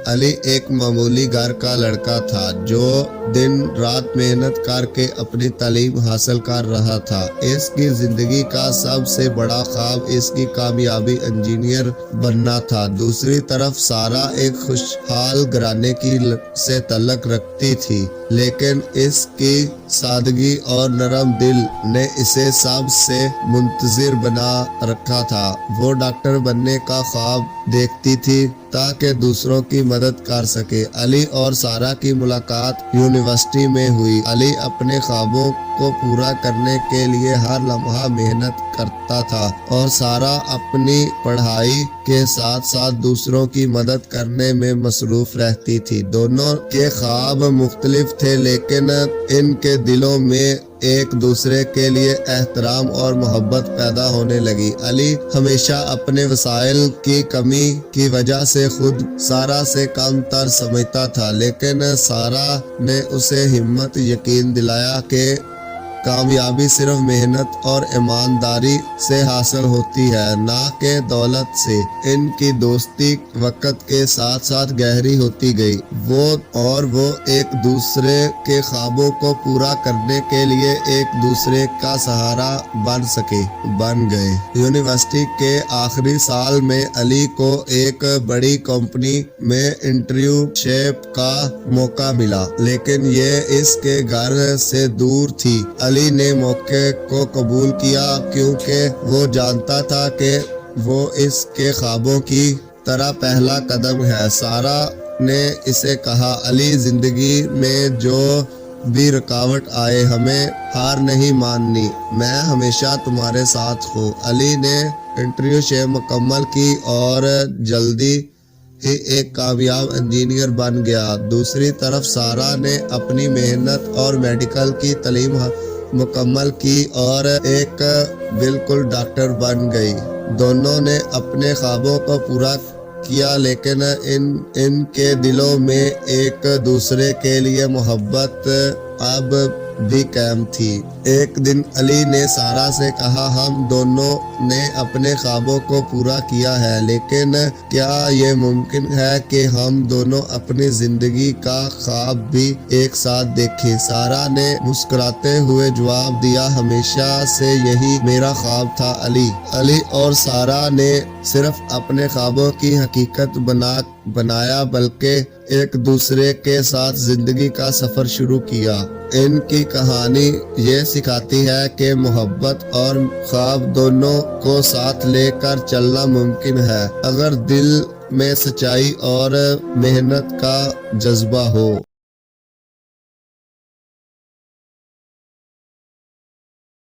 علی ایک معمولی گھر کا لڑکا تھا جو دن رات محنت کر کے اپنی تعلیم حاصل کر رہا تھا۔ اس کی زندگی کا سب سے بڑا خواب اس کی کامیابی انجینئر بننا تھا۔ دوسری طرف سارا ایک خوشحال گھرانے سے تعلق رکھتی تھی، لیکن اس کی سادگی اور نرم دل نے اسے سب سے منتظر بنا رکھا تھا۔ وہ ڈاکٹر بننے کا خواب دیکھتی تھی تاکہ دوسروں کی مدد کر سکے۔ علی اور سارا کی ملاقات یونیورسٹی میں ہوئی۔ علی اپنے خوابوں کو پورا کرنے کے لیے ہر لمحہ محنت کرتا تھا اور سارا اپنی پڑھائی کے ساتھ ساتھ دوسروں کی مدد کرنے میں مصروف رہتی تھی۔ دونوں کے خواب مختلف تھے، لیکن ان کے دلوں میں ایک دوسرے کے لیے احترام اور محبت پیدا ہونے لگی۔ علی ہمیشہ اپنے وسائل کی کمی کی وجہ سے خود سارا سے کم تر سمجھتا تھا، لیکن سارا نے اسے ہمت یقین دلایا کہ کامیابی صرف محنت اور ایمانداری سے حاصل ہوتی ہے، نہ کہ دولت سے۔ ان کی دوستی وقت کے ساتھ ساتھ گہری ہوتی گئی۔ وہ ایک دوسرے کے خوابوں کو پورا کرنے کے لیے ایک دوسرے کا سہارا بن گئے۔ یونیورسٹی کے آخری سال میں علی کو ایک بڑی کمپنی میں انٹرنشپ کا موقع ملا، لیکن یہ اس کے گھر سے دور تھی۔ علی نے موقع کو قبول کیا کیونکہ وہ جانتا تھا کہ وہ اس کے خوابوں کی طرح پہلا قدم ہے۔ سارا نے اسے کہا، علی، زندگی میں جو بھی رکاوٹ آئے ہمیں ہار نہیں ماننی، میں ہمیشہ تمہارے ساتھ ہوں۔ علی نے انٹرنشپ مکمل کی اور جلدی ہی ایک کامیاب انجینئر بن گیا۔ دوسری طرف سارا نے اپنی محنت اور میڈیکل کی تعلیم مکمل کی اور ایک بالکل ڈاکٹر بن گئی۔ دونوں نے اپنے خوابوں کو پورا کیا، لیکن ان کے دلوں میں ایک دوسرے کے لیے محبت اب بھی قائم تھی۔ ایک دن علی نے سارا سے کہا، ہم دونوں نے اپنے خوابوں کو پورا کیا ہے، لیکن کیا یہ ممکن ہے کہ ہم دونوں اپنی زندگی کا خواب بھی ایک ساتھ دیکھیں؟ سارا نے مسکراتے ہوئے جواب دیا، ہمیشہ سے یہی میرا خواب تھا علی اور سارا نے صرف اپنے خوابوں کی حقیقت بنایا بلکہ ایک دوسرے کے ساتھ زندگی کا سفر شروع کیا۔ ان کی کہانی یہ سکھاتی ہے کہ محبت اور خواب دونوں کو ساتھ لے کر چلنا ممکن ہے، اگر دل میں سچائی اور محنت کا جذبہ ہو۔